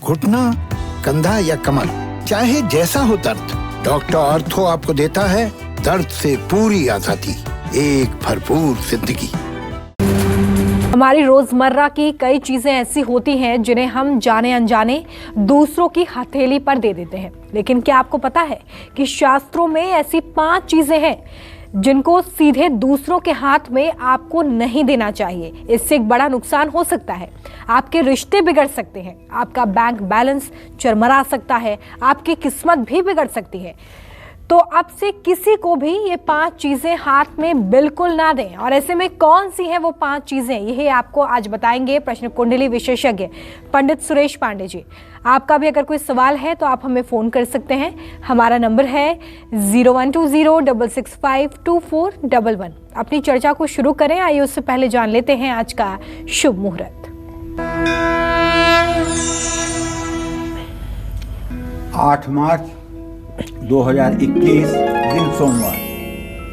घुटना, कंधा या कमर, चाहे जैसा हो दर्द, डॉक्टर ऑर्थो आपको देता है दर्द से पूरी आजादी, एक भरपूर जिंदगी। हमारी रोजमर्रा की कई चीजें ऐसी होती हैं जिन्हें हम जाने अनजाने दूसरों की हथेली पर दे देते हैं, लेकिन क्या आपको पता है कि शास्त्रों में ऐसी 5 चीजें हैं जिनको सीधे दूसरों के हाथ में आपको नहीं देना चाहिए। इससे एक बड़ा नुकसान हो सकता है, आपके रिश्ते बिगड़ सकते हैं, आपका बैंक बैलेंस चरमरा सकता है, आपकी किस्मत भी बिगड़ सकती है। तो अब से किसी को भी ये 5 चीजें हाथ में बिल्कुल ना दें। और ऐसे में कौन सी हैं वो 5 चीजें, यही आपको आज बताएंगे प्रश्न कुंडली विशेषज्ञ पंडित सुरेश पांडे जी। आपका भी अगर कोई सवाल है तो आप हमें फोन कर सकते हैं। हमारा नंबर है 0120665241। अपनी चर्चा को शुरू करें। आइए उससे पहले जान लेते हैं आज का शुभ मुहूर्त। 8 मार्च 2021 दिन सोमवार।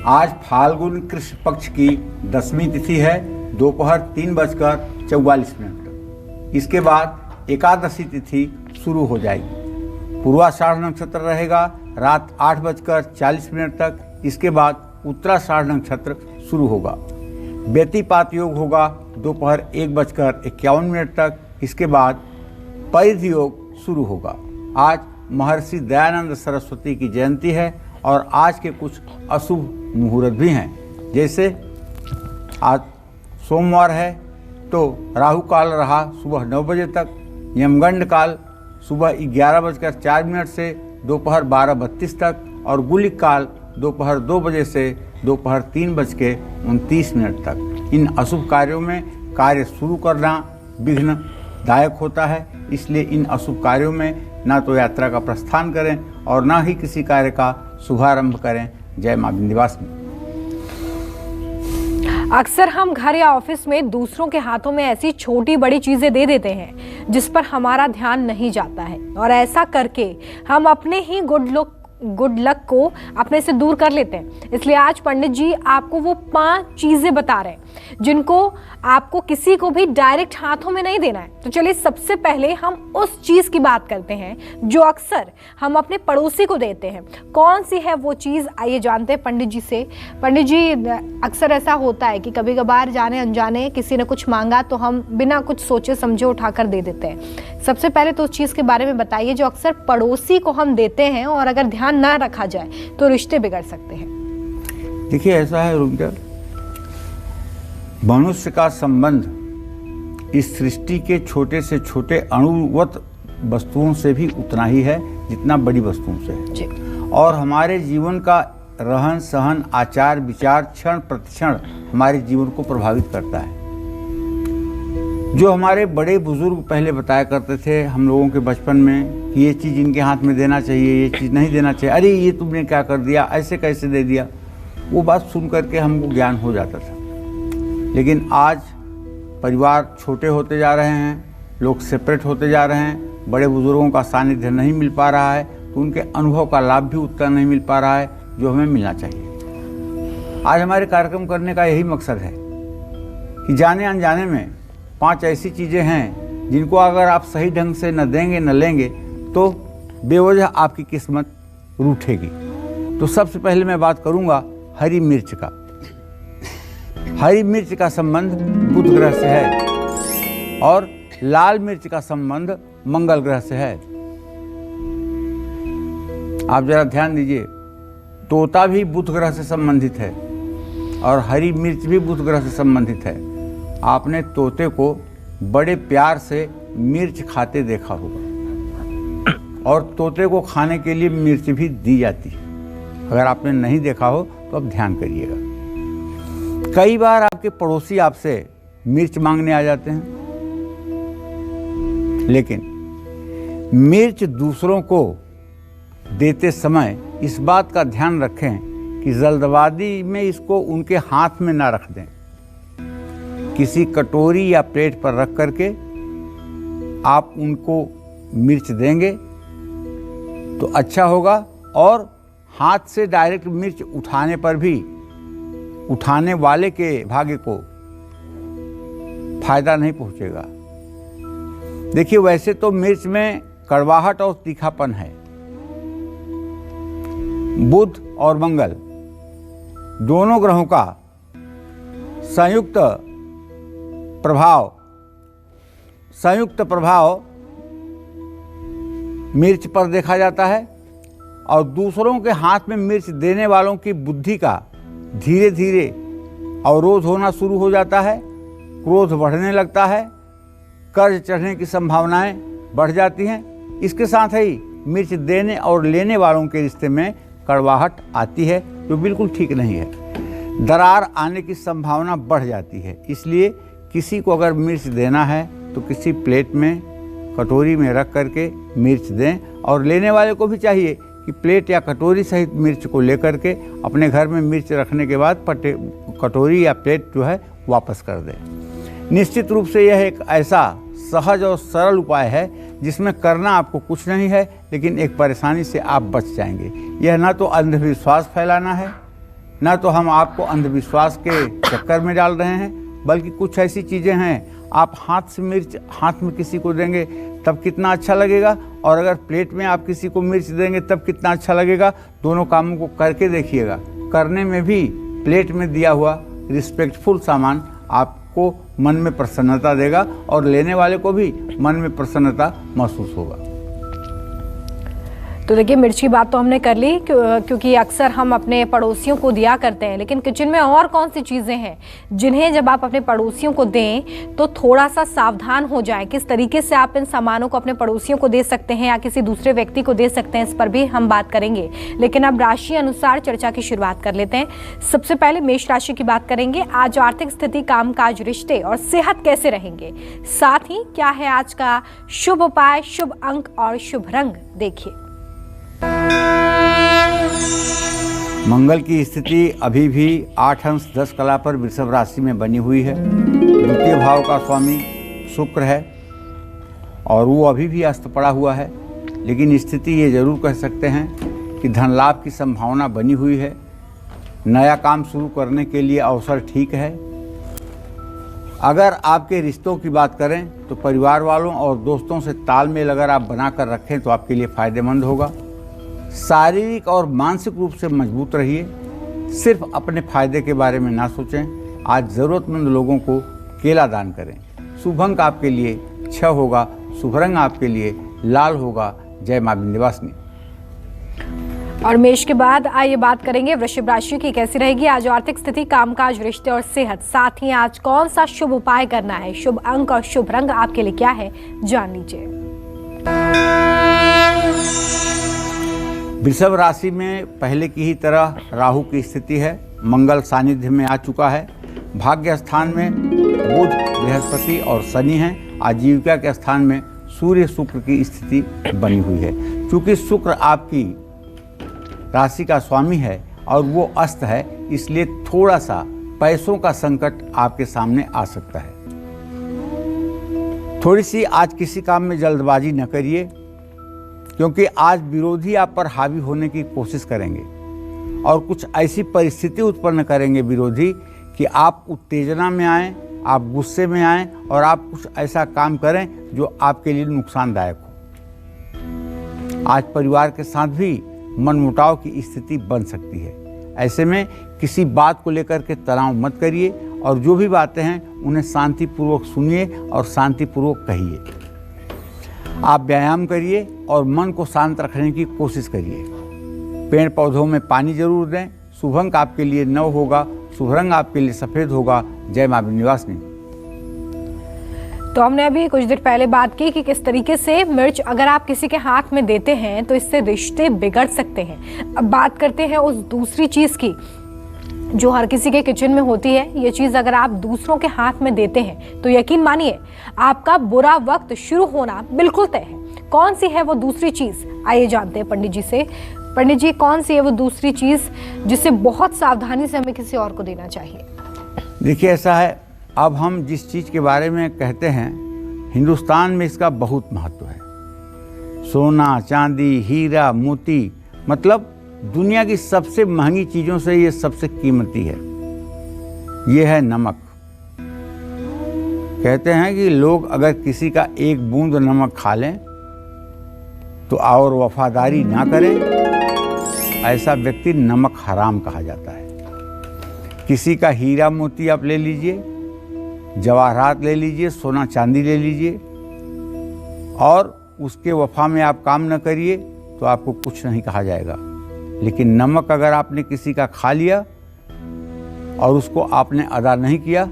आज फाल्गुन कृष्ण पक्ष की 10वीं तिथि है, दोपहर 3:44। इसके बाद एकादशी तिथि शुरू हो जाएगी। पूर्वाषाढ़ नक्षत्र रहेगा रात 8:40 तक। इसके बाद उत्तराषाढ़ नक्षत्र शुरू होगा। व्यतिपात योग होगा दोपहर 1:51 तक। इसके बाद परिध योग शुरू होगा। आज महर्षि दयानंद सरस्वती की जयंती है और आज के कुछ अशुभ मुहूर्त भी हैं। जैसे आज सोमवार है तो राहु काल रहा सुबह 9 बजे तक, यमगंड काल सुबह 11:04 से दोपहर 12:32 तक और गुलिक काल दोपहर 2 बजे से दोपहर 3:29 तक। इन अशुभ कार्यों में कार्य शुरू करना विघ्नदायक होता है, इसलिए इन अशुभ कार्यों में ना तो यात्रा का प्रस्थान करें और ना ही किसी कार्य का शुभारंभ करें। जय मां विंध्यवासिनी। अक्सर हम घर या ऑफिस में दूसरों के हाथों में ऐसी छोटी बड़ी चीजें दे देते हैं जिस पर हमारा ध्यान नहीं जाता है, और ऐसा करके हम अपने ही गुड लक को अपने से दूर कर लेते हैं। इसलिए आज पंडित जी आपको वो 5 चीजें बता रहे हैं जिनको आपको किसी को भी डायरेक्ट हाथों में नहीं देना है। तो चलिए सबसे पहले हम उस चीज की बात करते हैं जो अक्सर हम अपने पड़ोसी को देते हैं। कौन सी है वो चीज, आइए जानते हैं पंडित जी से। पंडित जी, अक्सर ऐसा होता है कि कभी कभार जाने अनजाने किसी ने कुछ मांगा तो हम बिना कुछ सोचे समझे उठाकर दे देते हैं। सबसे पहले तो उस चीज के बारे में बताइए जो अक्सर पड़ोसी को हम देते हैं और अगर ध्यान ना रखा जाए तो रिश्ते बिगड़ सकते हैं। देखिए ऐसा है रुद्र, मनुष्य का संबंध इस सृष्टि के छोटे से छोटे अणुवत वस्तुओं से भी उतना ही है जितना बड़ी वस्तुओं से है जी। और हमारे जीवन का रहन सहन, आचार विचार क्षण प्रतिक्षण हमारे जीवन को प्रभावित करता है। जो हमारे बड़े बुजुर्ग पहले बताया करते थे हम लोगों के बचपन में कि ये चीज़ इनके हाथ में देना चाहिए, ये चीज़ नहीं देना चाहिए, अरे ये तुमने क्या कर दिया, ऐसे कैसे दे दिया, वो बात सुन करके हमको ज्ञान हो जाता था। लेकिन आज परिवार छोटे होते जा रहे हैं, लोग सेपरेट होते जा रहे हैं, बड़े बुजुर्गों का सानिध्य नहीं मिल पा रहा है, तो उनके अनुभव का लाभ भी उतना नहीं मिल पा रहा है जो हमें मिलना चाहिए। आज हमारे कार्यक्रम करने का यही मकसद है कि जाने अनजाने में 5 ऐसी चीज़ें हैं जिनको अगर आप सही ढंग से न देंगे न लेंगे तो बेवजह आपकी किस्मत रूठेगी। तो सबसे पहले मैं बात करूंगा हरी मिर्च का। हरी मिर्च का संबंध बुध ग्रह से है और लाल मिर्च का संबंध मंगल ग्रह से है। आप जरा ध्यान दीजिए, तोता भी बुध ग्रह से संबंधित है और हरी मिर्च भी बुध ग्रह से संबंधित है। आपने तोते को बड़े प्यार से मिर्च खाते देखा होगा और तोते को खाने के लिए मिर्च भी दी जाती है। अगर आपने नहीं देखा हो तो अब ध्यान करिएगा। कई बार आपके पड़ोसी आपसे मिर्च मांगने आ जाते हैं, लेकिन मिर्च दूसरों को देते समय इस बात का ध्यान रखें कि जल्दबाजी में इसको उनके हाथ में ना रख दें। किसी कटोरी या प्लेट पर रख करके आप उनको मिर्च देंगे तो अच्छा होगा, और हाथ से डायरेक्ट मिर्च उठाने पर भी उठाने वाले के भाग्य को फायदा नहीं पहुंचेगा। देखिए, वैसे तो मिर्च में कड़वाहट और तीखापन है। बुध और मंगल दोनों ग्रहों का संयुक्त प्रभाव मिर्च पर देखा जाता है और दूसरों के हाथ में मिर्च देने वालों की बुद्धि का धीरे धीरे अवरोध होना शुरू हो जाता है, क्रोध बढ़ने लगता है, कर्ज चढ़ने की संभावनाएं बढ़ जाती हैं। इसके साथ ही मिर्च देने और लेने वालों के रिश्ते में कड़वाहट आती है, जो बिल्कुल ठीक नहीं है। दरार आने की संभावना बढ़ जाती है। इसलिए किसी को अगर मिर्च देना है तो किसी प्लेट में, कटोरी में रख करके मिर्च दें, और लेने वाले को भी चाहिए कि प्लेट या कटोरी सहित मिर्च को लेकर के अपने घर में मिर्च रखने के बाद कटोरी या प्लेट जो है वापस कर दें। निश्चित रूप से यह एक ऐसा सहज और सरल उपाय है जिसमें करना आपको कुछ नहीं है, लेकिन एक परेशानी से आप बच जाएंगे। यह ना तो अंधविश्वास फैलाना है, ना तो हम आपको अंधविश्वास के चक्कर में डाल रहे हैं, बल्कि कुछ ऐसी चीज़ें हैं, आप हाथ से मिर्च हाथ में किसी को देंगे तब कितना अच्छा लगेगा, और अगर प्लेट में आप किसी को मिर्च देंगे तब कितना अच्छा लगेगा। दोनों कामों को करके देखिएगा। करने में भी प्लेट में दिया हुआ रिस्पेक्टफुल सामान आपको मन में प्रसन्नता देगा और लेने वाले को भी मन में प्रसन्नता महसूस होगा। तो देखिए, मिर्च की बात तो हमने कर ली, क्योंकि अक्सर हम अपने पड़ोसियों को दिया करते हैं, लेकिन किचन में और कौन सी चीज़ें हैं जिन्हें जब आप अपने पड़ोसियों को दें तो थोड़ा सा सावधान हो जाएं। किस तरीके से आप इन सामानों को अपने पड़ोसियों को दे सकते हैं या किसी दूसरे व्यक्ति को दे सकते हैं, इस पर भी हम बात करेंगे। लेकिन अब राशि अनुसार चर्चा की शुरुआत कर लेते हैं। सबसे पहले मेष राशि की बात करेंगे। आज आर्थिक स्थिति, कामकाज, रिश्ते और सेहत कैसे रहेंगे, साथ ही क्या है आज का शुभ उपाय, शुभ अंक और शुभ रंग, देखिए। मंगल की स्थिति अभी भी 8 अंश 10 कला पर वृषभ राशि में बनी हुई है। द्वितीय भाव का स्वामी शुक्र है और वो अभी भी अस्त पड़ा हुआ है, लेकिन स्थिति ये जरूर कह सकते हैं कि धन लाभ की संभावना बनी हुई है। नया काम शुरू करने के लिए अवसर ठीक है। अगर आपके रिश्तों की बात करें तो परिवार वालों और दोस्तों से तालमेल अगर आप बना कर रखें तो आपके लिए फ़ायदेमंद होगा। शारीरिक और मानसिक रूप से मजबूत रहिए। सिर्फ अपने फायदे के बारे में ना सोचें। आज ज़रूरतमंद लोगों को केला दान करें। शुभ अंक आपके लिए 6 होगा। शुभ रंग आपके लिए लाल होगा। जय मां विंध्यवासिनी। और मेष के बाद आइए बात करेंगे वृषभ राशि की कैसी रहेगी आज आर्थिक स्थिति, कामकाज, रिश्ते और सेहत, साथ ही आज कौन सा शुभ उपाय करना है, शुभ अंक और शुभ रंग आपके लिए क्या है, जान लीजिए। वृषभ राशि में पहले की ही तरह राहु की स्थिति है। मंगल सानिध्य में आ चुका है। भाग्य स्थान में बुध, बृहस्पति और शनि हैं। आजीविका के स्थान में सूर्य शुक्र की स्थिति बनी हुई है। क्योंकि शुक्र आपकी राशि का स्वामी है और वो अस्त है, इसलिए थोड़ा सा पैसों का संकट आपके सामने आ सकता है। थोड़ी सी आज किसी काम में जल्दबाजी न करिए, क्योंकि आज विरोधी आप पर हावी होने की कोशिश करेंगे और कुछ ऐसी परिस्थिति उत्पन्न करेंगे विरोधी कि आप उत्तेजना में आएं, आप गुस्से में आएं और आप कुछ ऐसा काम करें जो आपके लिए नुकसानदायक हो। आज परिवार के साथ भी मनमुटाव की स्थिति बन सकती है। ऐसे में किसी बात को लेकर के तनाव मत करिए और जो भी बातें हैं उन्हें शांतिपूर्वक सुनिए और शांतिपूर्वक कहिए। आप व्यायाम करिए और मन को शांत रखने की कोशिश करिए। पेड़ पौधों में पानी जरूर दें। शुभ अंक आपके लिए 9 होगा। शुभ रंग आपके लिए सफेद होगा। जय मां विंध्यवासिनी। तो हमने अभी कुछ देर पहले बात की कि किस तरीके से मिर्च अगर आप किसी के हाथ में देते हैं तो इससे रिश्ते बिगड़ सकते हैं। अब बात करते हैं उस दूसरी चीज की जो हर किसी के किचन में होती है। ये चीज अगर आप दूसरों के हाथ में देते हैं तो यकीन मानिए आपका बुरा वक्त शुरू होना बिल्कुल तय है। कौन सी है वो दूसरी चीज, आइए जानते हैं पंडित जी से। पंडित जी, कौन सी है वो दूसरी चीज जिसे बहुत सावधानी से हमें किसी और को देना चाहिए? देखिए, ऐसा है, अब हम जिस चीज के बारे में कहते हैं, हिंदुस्तान में इसका बहुत महत्व है। सोना, चांदी, हीरा, मोती, मतलब दुनिया की सबसे महंगी चीजों से ये सबसे कीमती है। ये है नमक। कहते हैं कि लोग अगर किसी का एक बूंद नमक खा लें तो और वफादारी ना करें, ऐसा व्यक्ति नमक हराम कहा जाता है। किसी का हीरा मोती आप ले लीजिए, जवाहरात ले लीजिए, सोना चांदी ले लीजिए और उसके वफा में आप काम न करिए तो आपको कुछ नहीं कहा जाएगा। लेकिन नमक अगर आपने किसी का खा लिया और उसको आपने अदा नहीं किया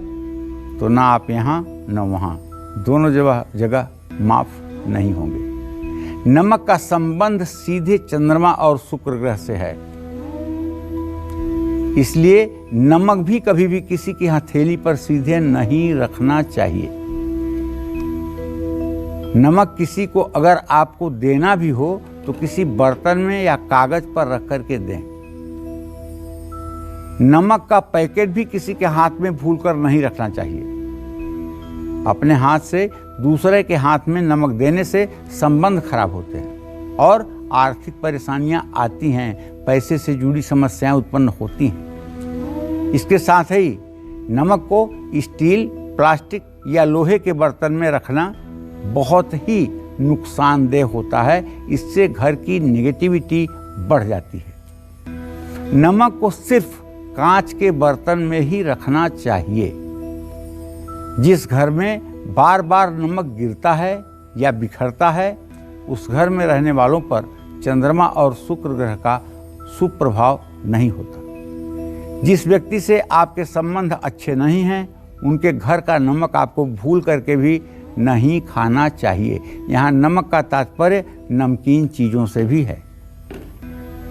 तो ना आप यहाँ न वहाँ, दोनों जगह माफ नहीं होंगे। नमक का संबंध सीधे चंद्रमा और शुक्र ग्रह से है, इसलिए नमक भी कभी भी किसी की हथेली पर सीधे नहीं रखना चाहिए। नमक किसी को अगर आपको देना भी हो तो किसी बर्तन में या कागज पर रख करके दें। नमक का पैकेट भी किसी के हाथ में भूलकर नहीं रखना चाहिए। अपने हाथ से दूसरे के हाथ में नमक देने से संबंध खराब होते हैं और आर्थिक परेशानियां आती हैं, पैसे से जुड़ी समस्याएं उत्पन्न होती हैं। इसके साथ ही नमक को स्टील, प्लास्टिक या लोहे के बर्तन में रखना बहुत ही नुकसानदेह होता है। इससे घर की नेगेटिविटी बढ़ जाती है। नमक को सिर्फ कांच के बर्तन में ही रखना चाहिए। जिस घर में बार बार नमक गिरता है या बिखरता है उस घर में रहने वालों पर चंद्रमा और शुक्र ग्रह का शुभ प्रभाव नहीं होता। जिस व्यक्ति से आपके संबंध अच्छे नहीं हैं उनके घर का नमक आपको भूल करके भी नहीं खाना चाहिए। यहाँ नमक का तात्पर्य नमकीन चीज़ों से भी है।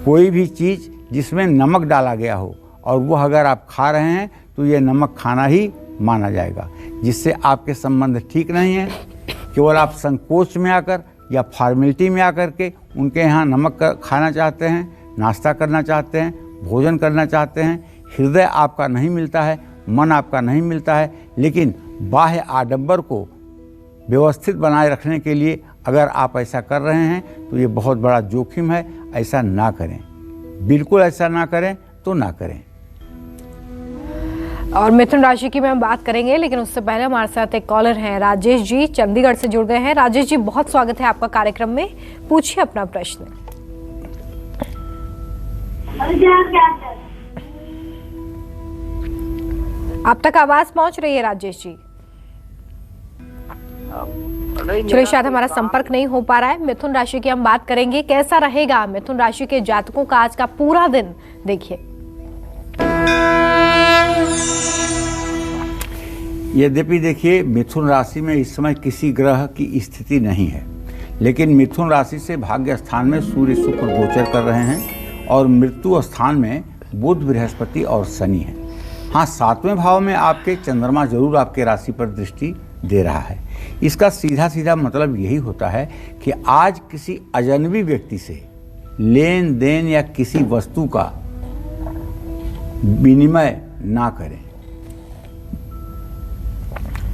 कोई भी चीज़ जिसमें नमक डाला गया हो और वह अगर आप खा रहे हैं तो यह नमक खाना ही माना जाएगा, जिससे आपके संबंध ठीक नहीं है। केवल आप संकोच में आकर या फॉर्मेलिटी में आकर के उनके यहाँ नमक खाना चाहते हैं, नाश्ता करना चाहते हैं, भोजन करना चाहते हैं। हृदय आपका नहीं मिलता है, मन आपका नहीं मिलता है। लेकिन बाह्य आडंबर को व्यवस्थित बनाए रखने के लिए अगर आप ऐसा कर रहे हैं तो ये बहुत बड़ा जोखिम है। ऐसा ना करें, बिल्कुल ऐसा ना करें तो ना करें। और मिथुन राशि की हम बात करेंगे, लेकिन उससे पहले हमारे साथ एक कॉलर हैं, राजेश जी चंडीगढ़ से जुड़ गए हैं। राजेश जी, बहुत स्वागत है आपका कार्यक्रम में। पूछिए अपना प्रश्न। आप तक आवाज पहुंच रही है राजेश जी? चलिए, शायद हमारा संपर्क नहीं हो पा रहा है। मिथुन राशि की हम बात करेंगे, कैसा रहेगा मिथुन राशि के जातकों का आज का पूरा दिन। देखिए, यद्यपि देखिए मिथुन राशि में इस समय किसी ग्रह की स्थिति नहीं है, लेकिन मिथुन राशि से भाग्य स्थान में सूर्य शुक्र गोचर कर रहे हैं और मृत्यु स्थान में बुध, बृहस्पति और शनि है। हाँ, 7वें भाव में आपके चंद्रमा जरूर आपके राशि पर दृष्टि दे रहा है। इसका सीधा सीधा मतलब यही होता है कि आज किसी अजनबी व्यक्ति से लेन देन या किसी वस्तु का विनिमय ना करें।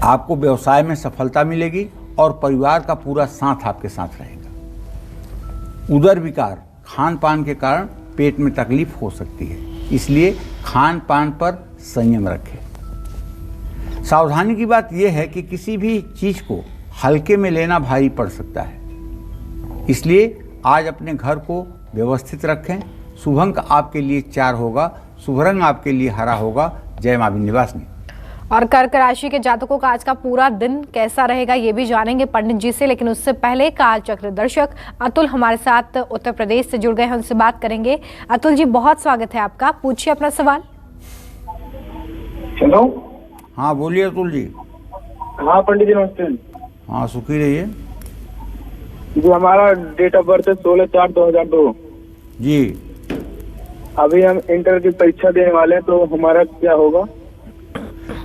आपको व्यवसाय में सफलता मिलेगी और परिवार का पूरा साथ आपके साथ रहेगा। उदर विकार, खान पान के कारण पेट में तकलीफ हो सकती है, इसलिए खान पान पर संयम रखें। सावधानी की बात यह है कि किसी भी चीज़ को हल्के में लेना भारी पड़ सकता है, इसलिए आज अपने घर को व्यवस्थित रखें। शुभ अंक आपके लिए 4 होगा, शुभ रंग आपके लिए हरा होगा। जय मां विंध्यवासिनी। और कर्क राशि के जातकों का आज का पूरा दिन कैसा रहेगा ये भी जानेंगे पंडित जी से, लेकिन उससे पहले काल चक्र दर्शक अतुल हमारे साथ उत्तर प्रदेश से जुड़ गए हैं, उनसे बात करेंगे। अतुल जी, बहुत स्वागत है आपका। पूछिए अपना सवाल। हेलो। हाँ, बोलिए अतुल जी। हाँ पंडित जी, नमस्ते। हाँ, सुखी रहिए जी। हमारा डेट ऑफ बर्थ है 16/4/2002 जी। अभी हम इंटर की परीक्षा देने वाले हैं, तो हमारा क्या होगा?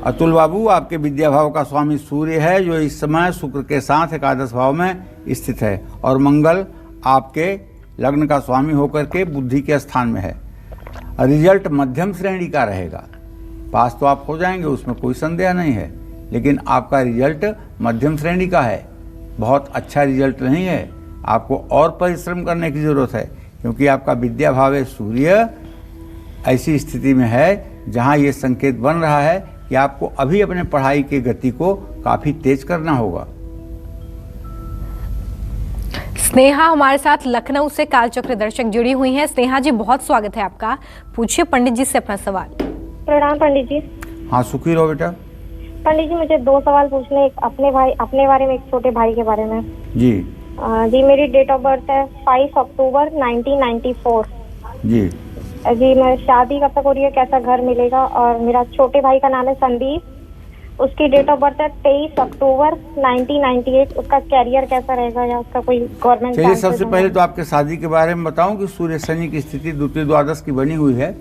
अतुल बाबू, आपके विद्या भाव का स्वामी सूर्य है, जो इस समय शुक्र के साथ एकादश भाव में स्थित है, और मंगल आपके लग्न का स्वामी होकर के बुद्धि के स्थान में है। रिजल्ट मध्यम श्रेणी का रहेगा। पास तो आप हो जाएंगे, उसमें कोई संदेह नहीं है, लेकिन आपका रिजल्ट मध्यम श्रेणी का है, बहुत अच्छा रिजल्ट नहीं है। आपको और परिश्रम करने की जरूरत है, क्योंकि आपका विद्या भाव सूर्य ऐसी स्थिति में है जहां ये संकेत बन रहा है कि आपको अभी अपने पढ़ाई की गति को काफी तेज करना होगा। स्नेहा हमारे साथ लखनऊ से कालचक्र दर्शक जुड़ी हुई हैं। स्नेहा जी, बहुत स्वागत है आपका। पूछिए पंडित जी से अपना सवाल। प्रणाम पंडित जी। हाँ, सुखी रहो बेटा। पंडित जी, मुझे 2 सवाल पूछने, एक अपने बारे में, एक छोटे भाई के बारे में। जी जी, मेरी डेट ऑफ बर्थ है 5 अक्टूबर 1994। जी जी, मैं शादी कब तक हो रही है, कैसा घर मिलेगा? और मेरा छोटे भाई का नाम है संदीप, उसकी डेट ऑफ बर्थ है 23 अक्टूबर 1998। उसका कैरियर कैसा रहेगा या उसका कोई गवर्नमेंट? चलिए, सबसे पहले तो आपके शादी के बारे में बताऊं कि सूर्य शनि की स्थिति द्वितीय द्वादश की बनी हुई है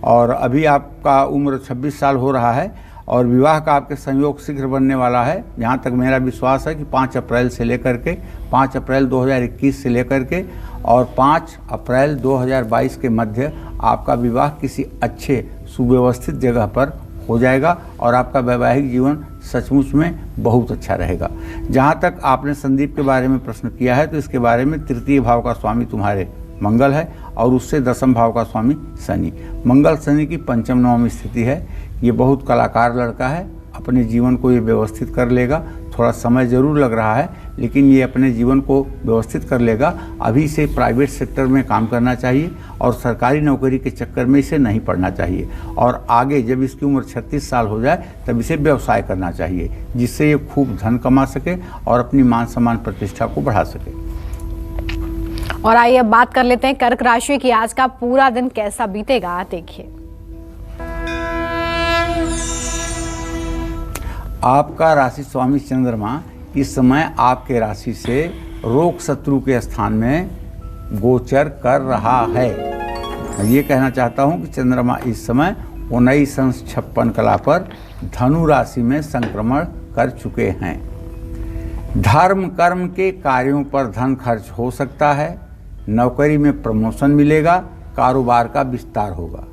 और अभी आपका उम्र 26 साल हो रहा है और विवाह का आपके संयोग शीघ्र बनने वाला है। जहाँ तक मेरा विश्वास है कि 5 अप्रैल से लेकर के 5 अप्रैल 2021 से लेकर के और 5 अप्रैल 2022 के मध्य आपका विवाह किसी अच्छे सुव्यवस्थित जगह पर हो जाएगा और आपका वैवाहिक जीवन सचमुच में बहुत अच्छा रहेगा। जहाँ तक आपने संदीप के बारे में प्रश्न किया है तो इसके बारे में तृतीय भाव का स्वामी तुम्हारे मंगल है और उससे दशम भाव का स्वामी शनि। मंगल शनि की पंचम नवम स्थिति है। ये बहुत कलाकार लड़का है, अपने जीवन को ये व्यवस्थित कर लेगा। थोड़ा समय जरूर लग रहा है लेकिन ये अपने जीवन को व्यवस्थित कर लेगा। अभी से प्राइवेट सेक्टर में काम करना चाहिए और सरकारी नौकरी के चक्कर में इसे नहीं पड़ना चाहिए और आगे जब इसकी उम्र 36 साल हो जाए तब इसे व्यवसाय करना चाहिए जिससे ये खूब धन कमा सके और अपनी मान सम्मान प्रतिष्ठा को बढ़ा सके। और आइए अब बात कर लेते हैं कर्क राशि की। आज का पूरा दिन कैसा बीतेगा, देखिए। आपका राशि स्वामी चंद्रमा इस समय आपके राशि से रोग शत्रु के स्थान में गोचर कर रहा है। मैं ये कहना चाहता हूं कि चंद्रमा इस समय 1956 कला पर धनु राशि में संक्रमण कर चुके हैं। धर्म कर्म के कार्यों पर धन खर्च हो सकता है। नौकरी में प्रमोशन मिलेगा, कारोबार का विस्तार होगा।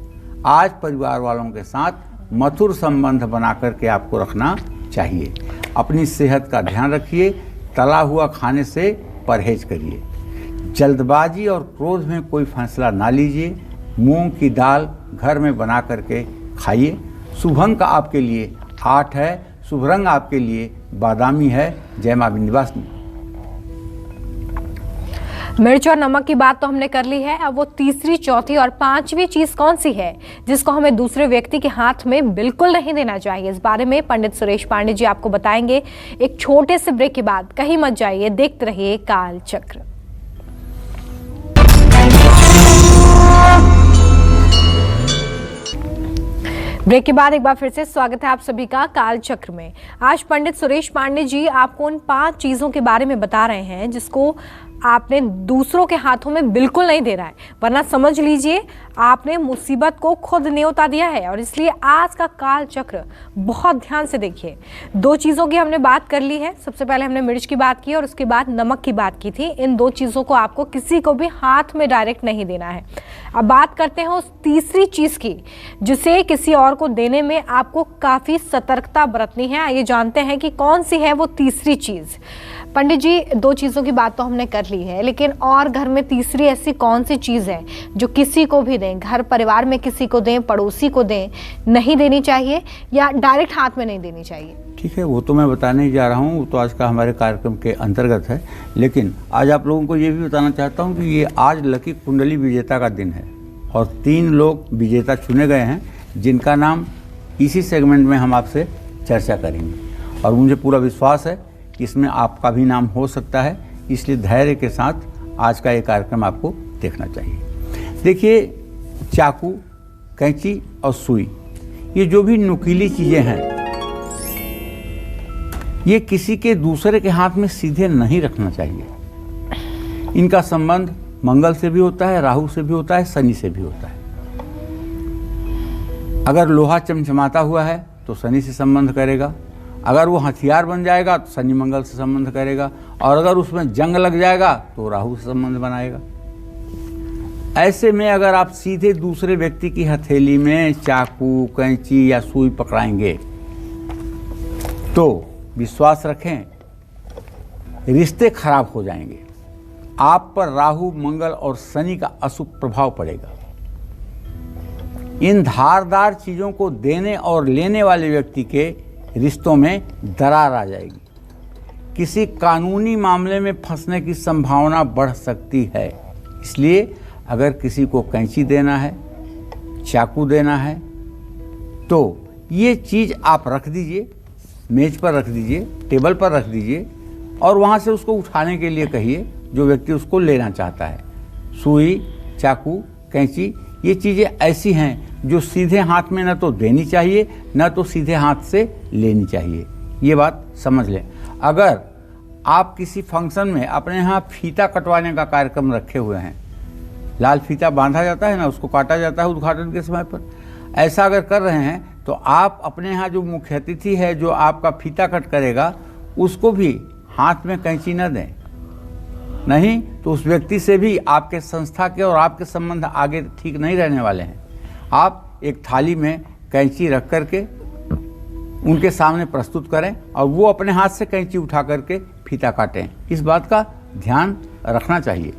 आज परिवार वालों के साथ मधुर संबंध बना करके आपको रखना चाहिए। अपनी सेहत का ध्यान रखिए। तला हुआ खाने से परहेज करिए। जल्दबाजी और क्रोध में कोई फैसला ना लीजिए। मूंग की दाल घर में बना करके खाइए। शुभ अंक आपके लिए 8 है। शुभ रंग आपके लिए बादामी है। जय मां विंध्यवासिनी। मिर्च और नमक की बात तो हमने कर ली है। अब वो तीसरी, चौथी और पांचवी चीज कौन सी है जिसको हमें दूसरे व्यक्ति के हाथ में बिल्कुल नहीं देना चाहिए, इस बारे में पंडित सुरेश पांडे जी आपको बताएंगे एक छोटे से ब्रेक के बाद। कहीं मत जाइए, देखते रहिए काल चक्र। ब्रेक के बाद एक बार फिर से स्वागत है आप सभी का काल चक्र में। आज पंडित सुरेश पांडे जी आपको उन 5 चीजों के बारे में बता रहे हैं जिसको आपने दूसरों के हाथों में बिल्कुल नहीं दे रहा है, वरना समझ लीजिए आपने मुसीबत को खुद न्योता दिया है। और इसलिए आज का काल चक्र बहुत ध्यान से देखिए। 2 चीज़ों की हमने बात कर ली है। सबसे पहले हमने मिर्च की बात की और उसके बाद नमक की बात की थी। इन 2 चीज़ों को आपको किसी को भी हाथ में डायरेक्ट नहीं देना है। अब बात करते हैं उस तीसरी चीज़ की जिसे किसी और को देने में आपको काफ़ी सतर्कता बरतनी है। आइए जानते हैं कि कौन सी है वो तीसरी चीज़। पंडित जी, 2 चीज़ों की बात तो हमने कर ली है, लेकिन और घर में तीसरी ऐसी कौन सी चीज़ है जो किसी को भी दें, घर परिवार में किसी को दें, पड़ोसी को दें, नहीं देनी चाहिए या डायरेक्ट हाथ में नहीं देनी चाहिए? ठीक है, वो तो मैं बताने ही जा रहा हूँ। वो तो आज का हमारे कार्यक्रम के अंतर्गत है, लेकिन आज आप लोगों को ये भी बताना चाहता हूँ कि ये आज लकी कुंडली विजेता का दिन है और 3 लोग विजेता चुने गए हैं जिनका नाम इसी सेगमेंट में हम आपसे चर्चा करेंगे और मुझे पूरा विश्वास है कि इसमें आपका भी नाम हो सकता है। इसलिए धैर्य के साथ आज का ये कार्यक्रम आपको देखना चाहिए। देखिए, चाकू, कैंची और सुई, ये जो भी नुकीली चीज़ें हैं, ये किसी के दूसरे के हाथ में सीधे नहीं रखना चाहिए। इनका संबंध मंगल से भी होता है, राहु से भी होता है, शनि से भी होता है। अगर लोहा चमचमाता हुआ है तो शनि से संबंध करेगा, अगर वो हथियार बन जाएगा तो शनि मंगल से संबंध करेगा, और अगर उसमें जंग लग जाएगा तो राहु से संबंध बनाएगा। ऐसे में अगर आप सीधे दूसरे व्यक्ति की हथेली में चाकू, कैंची या सुई पकड़ाएंगे तो विश्वास रखें, रिश्ते खराब हो जाएंगे। आप पर राहु, मंगल और शनि का अशुभ प्रभाव पड़ेगा। इन धारदार चीज़ों को देने और लेने वाले व्यक्ति के रिश्तों में दरार आ जाएगी। किसी कानूनी मामले में फंसने की संभावना बढ़ सकती है। इसलिए अगर किसी को कैंची देना है, चाकू देना है, तो ये चीज़ आप रख दीजिए, मेज पर रख दीजिए, टेबल पर रख दीजिए और वहाँ से उसको उठाने के लिए कहिए जो व्यक्ति उसको लेना चाहता है। सुई, चाकू, कैंची, ये चीज़ें ऐसी हैं जो सीधे हाथ में न तो देनी चाहिए न तो सीधे हाथ से लेनी चाहिए। ये बात समझ लें। अगर आप किसी फंक्शन में अपने यहाँ फीता कटवाने का कार्यक्रम रखे हुए हैं, लाल फीता बांधा जाता है ना, उसको काटा जाता है उद्घाटन के समय पर, ऐसा अगर कर रहे हैं तो आप अपने यहाँ जो मुख्य अतिथि है जो आपका फीता कट करेगा उसको भी हाथ में कैंची न दें, नहीं तो उस व्यक्ति से भी आपके संस्था के और आपके संबंध आगे ठीक नहीं रहने वाले हैं। आप एक थाली में कैंची रख करके उनके सामने प्रस्तुत करें और वो अपने हाथ से कैंची उठा करके फीता काटें। इस बात का ध्यान रखना चाहिए।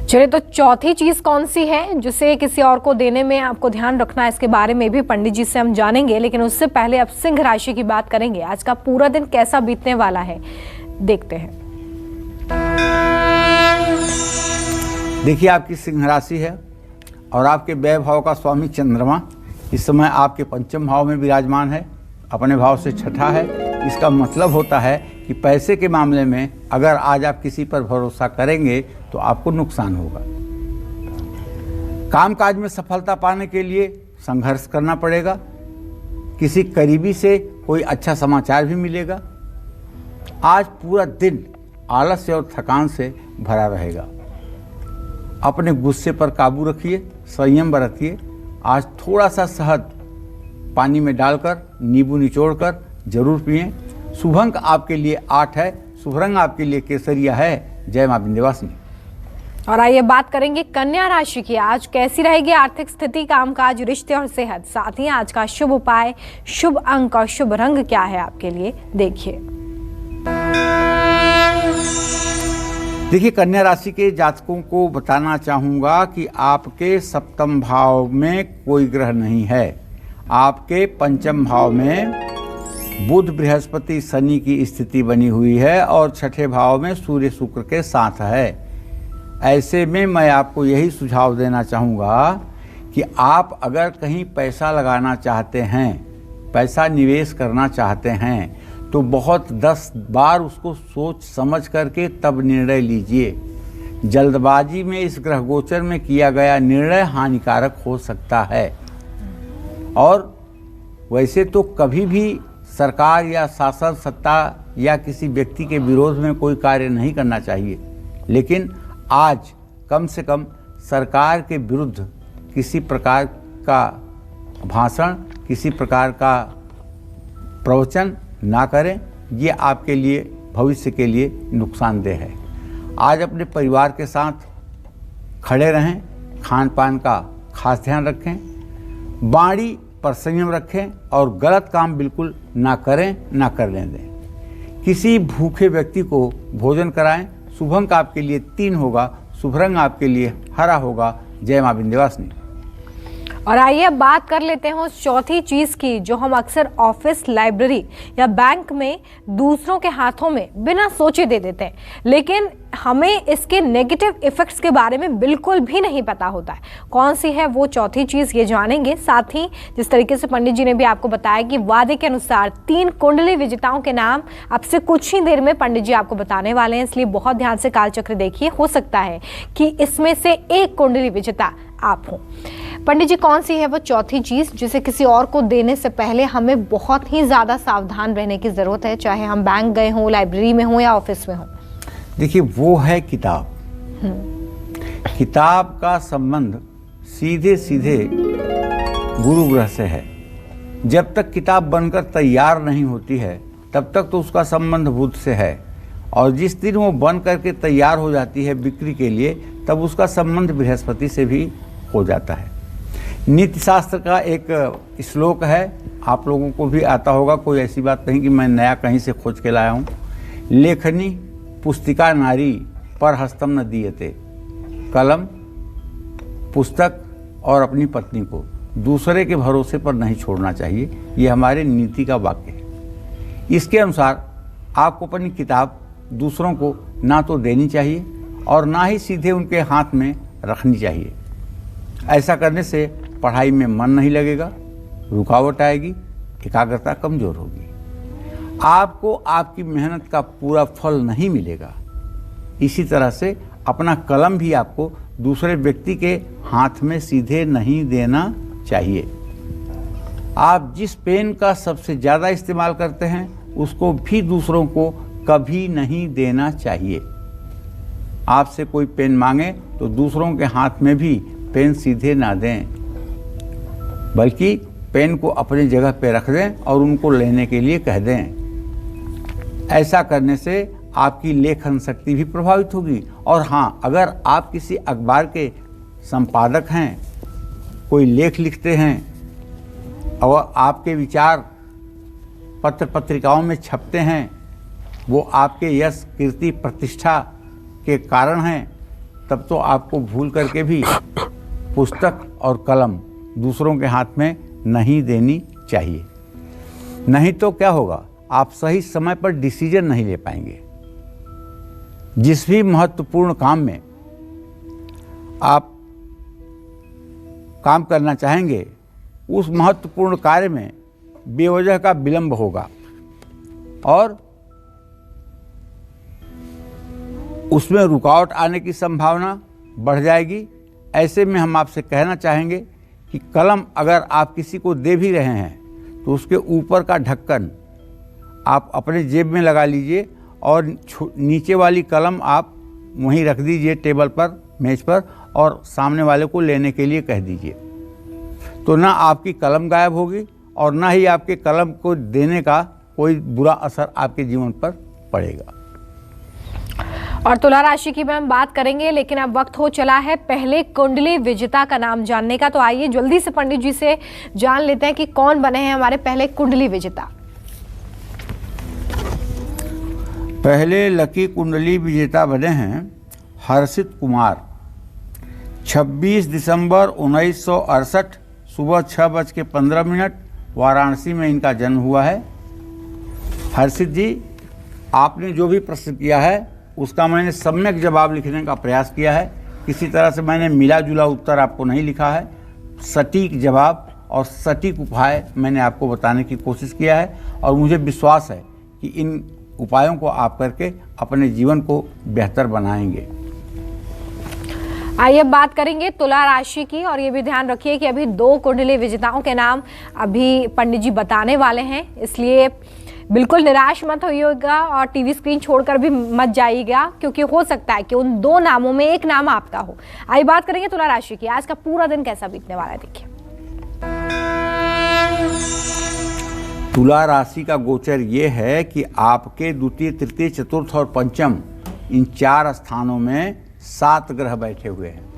चलिए, तो चौथी चीज कौन सी है जिसे किसी और को देने में आपको ध्यान रखना है, इसके बारे में भी पंडित जी से हम जानेंगे। लेकिन उससे पहले अब सिंह राशि की बात करेंगे। आज का पूरा दिन कैसा बीतने वाला है, देखते हैं। देखिए, आपकी सिंह राशि है और आपके व्यय भाव का स्वामी चंद्रमा इस समय आपके पंचम भाव में विराजमान है, अपने भाव से छठा है। इसका मतलब होता है कि पैसे के मामले में अगर आज आप किसी पर भरोसा करेंगे तो आपको नुकसान होगा। कामकाज में सफलता पाने के लिए संघर्ष करना पड़ेगा। किसी करीबी से कोई अच्छा समाचार भी मिलेगा। आज पूरा दिन आलस्य और थकान से भरा रहेगा। अपने गुस्से पर काबू रखिए, संयम बरतिए। आज थोड़ा सा शहद पानी में डालकर नींबू निचोड़कर जरूर पिएं। शुभ अंक आपके लिए 8 है, शुभ रंग आपके लिए केसरिया है। जय मां विंध्यवासिनी। और आइए बात करेंगे कन्या राशि की। आज कैसी रहेगी आर्थिक स्थिति, कामकाज, रिश्ते और सेहत, साथ ही आज का शुभ उपाय, शुभ अंक और शुभ रंग क्या है आपके लिए, देखिए। देखिए, कन्या राशि के जातकों को बताना चाहूंगा कि आपके सप्तम भाव में कोई ग्रह नहीं है। आपके पंचम भाव में बुध, बृहस्पति, शनि की स्थिति बनी हुई है और छठे भाव में सूर्य शुक्र के साथ है। ऐसे में मैं आपको यही सुझाव देना चाहूँगा कि आप अगर कहीं पैसा लगाना चाहते हैं, पैसा निवेश करना चाहते हैं, तो बहुत 10 बार उसको सोच समझ करके तब निर्णय लीजिए। जल्दबाजी में इस ग्रह गोचर में किया गया निर्णय हानिकारक हो सकता है। और वैसे तो कभी भी सरकार या शासन सत्ता या किसी व्यक्ति के विरोध में कोई कार्य नहीं करना चाहिए, लेकिन आज कम से कम सरकार के विरुद्ध किसी प्रकार का भाषण, किसी प्रकार का प्रवचन ना करें। ये आपके लिए भविष्य के लिए नुकसानदेह है। आज अपने परिवार के साथ खड़े रहें, खान पान का खास ध्यान रखें, वाणी पर संयम रखें और गलत काम बिल्कुल ना करें, ना करने दें। किसी भूखे व्यक्ति को भोजन कराएं। शुभ अंक आपके लिए 3 होगा, शुभ रंग आपके लिए हरा होगा। जय मां विंध्यवासिनी। और आइए अब बात कर लेते हैं उस चौथी चीज की जो हम अक्सर ऑफिस, लाइब्रेरी या बैंक में दूसरों के हाथों में बिना सोचे दे देते हैं, लेकिन हमें इसके नेगेटिव इफेक्ट्स के बारे में बिल्कुल भी नहीं पता होता है। कौन सी है वो चौथी चीज, ये जानेंगे। साथ ही जिस तरीके से पंडित जी ने भी आपको बताया कि वादे के अनुसार 3 कुंडली विजेताओं के नाम अब से कुछ ही देर में पंडित जी आपको बताने वाले हैं, इसलिए बहुत ध्यान से कालचक्र देखिए। हो सकता है कि इसमें से एक कुंडली विजेता आप हो। पंडित जी, कौन सी है वो चौथी चीज जिसे किसी और को देने से पहले हमें बहुत ही ज्यादा सावधान रहने की जरूरत है, चाहे हम बैंक गए हों, लाइब्रेरी में हों या ऑफिस में हों? देखिए, वो है किताब। किताब का संबंध सीधे सीधे गुरु ग्रह से है। जब तक किताब बनकर तैयार नहीं होती है तब तक तो उसका संबंध बुध से है, और जिस दिन वो बन करके तैयार हो जाती है बिक्री के लिए तब उसका संबंध बृहस्पति से भी हो जाता है। नीति शास्त्र का एक श्लोक है, आप लोगों को भी आता होगा, कोई ऐसी बात नहीं कि मैं नया कहीं से खोज के लाया हूँ। लेखनी पुस्तिका नारी पर हस्तम न दीयते। कलम, पुस्तक और अपनी पत्नी को दूसरे के भरोसे पर नहीं छोड़ना चाहिए। ये हमारे नीति का वाक्य है। इसके अनुसार आपको अपनी किताब दूसरों को ना तो देनी चाहिए और ना ही सीधे उनके हाथ में रखनी चाहिए। ऐसा करने से पढ़ाई में मन नहीं लगेगा, रुकावट आएगी, एकाग्रता कमज़ोर होगी, आपको आपकी मेहनत का पूरा फल नहीं मिलेगा। इसी तरह से अपना कलम भी आपको दूसरे व्यक्ति के हाथ में सीधे नहीं देना चाहिए। आप जिस पेन का सबसे ज़्यादा इस्तेमाल करते हैं उसको भी दूसरों को कभी नहीं देना चाहिए। आपसे कोई पेन मांगे तो दूसरों के हाथ में भी पेन सीधे ना दें, बल्कि पेन को अपनी जगह पे रख दें और उनको लेने के लिए कह दें। ऐसा करने से आपकी लेखन शक्ति भी प्रभावित होगी। और हाँ, अगर आप किसी अखबार के संपादक हैं, कोई लेख लिखते हैं और आपके विचार पत्र पत्रिकाओं में छपते हैं, वो आपके यश कीर्ति प्रतिष्ठा के कारण हैं, तब तो आपको भूल करके भी पुस्तक और कलम दूसरों के हाथ में नहीं देनी चाहिए। नहीं तो क्या होगा, आप सही समय पर डिसीजन नहीं ले पाएंगे। जिस भी महत्वपूर्ण काम में आप काम करना चाहेंगे, उस महत्वपूर्ण कार्य में बेवजह का विलंब होगा और उसमें रुकावट आने की संभावना बढ़ जाएगी। ऐसे में हम आपसे कहना चाहेंगे कि कलम अगर आप किसी को दे भी रहे हैं तो उसके ऊपर का ढक्कन आप अपने जेब में लगा लीजिए और नीचे वाली कलम आप वहीं रख दीजिए टेबल पर, मेज पर, और सामने वाले को लेने के लिए कह दीजिए। तो ना आपकी कलम गायब होगी और ना ही आपके कलम को देने का कोई बुरा असर आपके जीवन पर पड़ेगा। और तुला राशि की हम बात करेंगे, लेकिन अब वक्त हो चला है पहले कुंडली विजेता का नाम जानने का। तो आइए जल्दी से पंडित जी से जान लेते हैं कि कौन बने हैं हमारे पहले कुंडली विजेता। पहले लकी कुंडली विजेता बने हैं हर्षित कुमार। 26 दिसंबर 1968 सुबह 6:15 वाराणसी में इनका जन्म हुआ है। हर्षित जी, आपने जो भी प्रश्न किया है उसका मैंने सम्यक जवाब लिखने का प्रयास किया है। किसी तरह से मैंने मिला जुला उत्तर आपको नहीं लिखा है। सटीक जवाब और सटीक उपाय मैंने आपको बताने की कोशिश किया है और मुझे विश्वास है कि इन उपायों को आप करके अपने जीवन को बेहतर बनाएंगे। आइए बात करेंगे तुला राशि की, और ये भी ध्यान रखिए कि अभी 2 कुंडली विजेताओं के नाम अभी पंडित जी बताने वाले हैं, इसलिए बिल्कुल निराश मत होइएगा और टीवी स्क्रीन छोड़कर भी मत जाइएगा, क्योंकि हो सकता है कि उन 2 नामों में एक नाम आपका हो। आइए बात करेंगे तुला राशि की। आज का पूरा दिन कैसा बीतने वाला है, देखिए। तुला राशि का गोचर ये है कि आपके द्वितीय, तृतीय, चतुर्थ और पंचम इन 4 स्थानों में 7 ग्रह बैठे हुए हैं।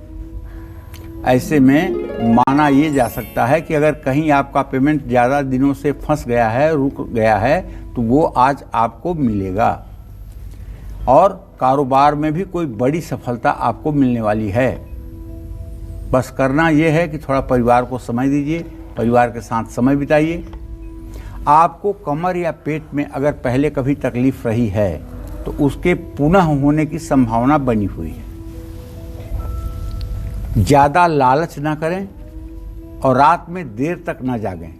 ऐसे में माना ये जा सकता है कि अगर कहीं आपका पेमेंट ज़्यादा दिनों से फंस गया है, रुक गया है, तो वो आज आपको मिलेगा और कारोबार में भी कोई बड़ी सफलता आपको मिलने वाली है। बस करना ये है कि थोड़ा परिवार को समय दीजिए, परिवार के साथ समय बिताइए। आपको कमर या पेट में अगर पहले कभी तकलीफ रही है तो उसके पुनः होने की संभावना बनी हुई है। ज़्यादा लालच ना करें और रात में देर तक ना जागें।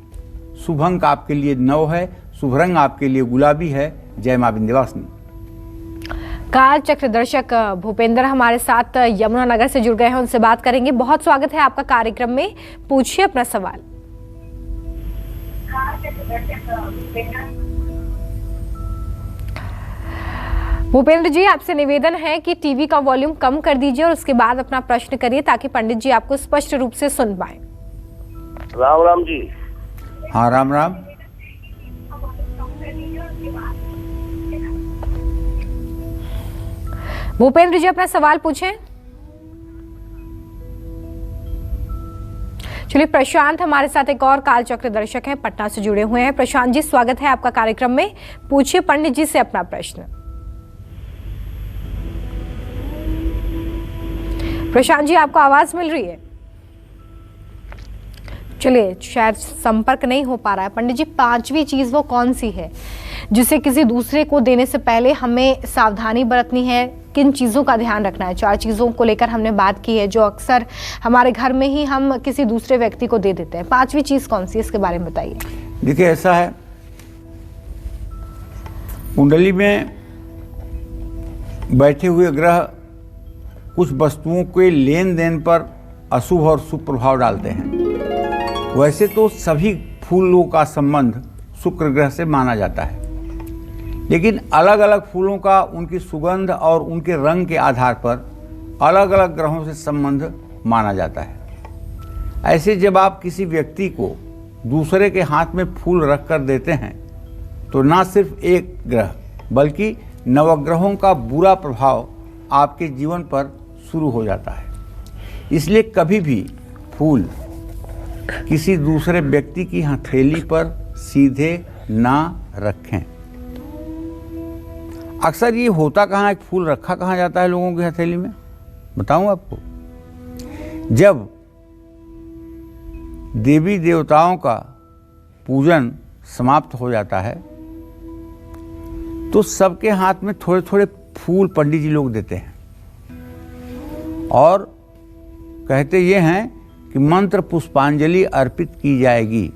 शुभ अंक आपके लिए 9 है, शुभ रंग आपके लिए गुलाबी है। जय मां विंध्यवासिनी। काल चक्र दर्शक भूपेंद्र हमारे साथ यमुनानगर से जुड़ गए हैं, उनसे बात करेंगे। बहुत स्वागत है आपका कार्यक्रम में, पूछिए अपना सवाल। भूपेंद्र जी, आपसे निवेदन है कि टीवी का वॉल्यूम कम कर दीजिए और उसके बाद अपना प्रश्न करिए ताकि पंडित जी आपको स्पष्ट रूप से सुन पाए। राम राम जी। हाँ, राम राम। भूपेंद्र जी अपना सवाल पूछें। चलिए, प्रशांत हमारे साथ एक और कालचक्र दर्शक हैं, पटना से जुड़े हुए हैं। प्रशांत जी, स्वागत है आपका कार्यक्रम में, पूछिए पंडित जी से अपना प्रश्न। प्रशांत जी, आपको आवाज मिल रही है? चलिए, शायद संपर्क नहीं हो पा रहा है। पंडित जी, 5वीं चीज़ वो कौन सी है जिसे किसी दूसरे को देने से पहले हमें सावधानी बरतनी है? किन चीज़ों का ध्यान रखना है? 4 चीज़ों को लेकर हमने बात की है जो अक्सर हमारे घर में ही हम किसी दूसरे व्यक्ति को दे देते हैं। 5वीं चीज़ कौन सी है, इसके बारे में बताइए। देखिए, ऐसा है, कुंडली में बैठे हुए ग्रह कुछ वस्तुओं के लेन देन पर अशुभ और शुभ प्रभाव डालते हैं। वैसे तो सभी फूलों का संबंध शुक्र ग्रह से माना जाता है, लेकिन अलग अलग फूलों का उनकी सुगंध और उनके रंग के आधार पर अलग अलग ग्रहों से संबंध माना जाता है। ऐसे जब आप किसी व्यक्ति को दूसरे के हाथ में फूल रख कर देते हैं तो ना सिर्फ एक ग्रह बल्कि नवग्रहों का बुरा प्रभाव आपके जीवन पर शुरू हो जाता है। इसलिए कभी भी फूल किसी दूसरे व्यक्ति की हथेली पर सीधे ना रखें। अक्सर ये होता कहाँ है, फूल रखा कहाँ जाता है लोगों की हथेली में? बताऊं आपको, जब देवी देवताओं का पूजन समाप्त हो जाता है तो सबके हाथ में थोड़े थोड़े फूल पंडित जी लोग देते हैं और कहते ये हैं कि मंत्र पुष्पांजलि अर्पित की जाएगी।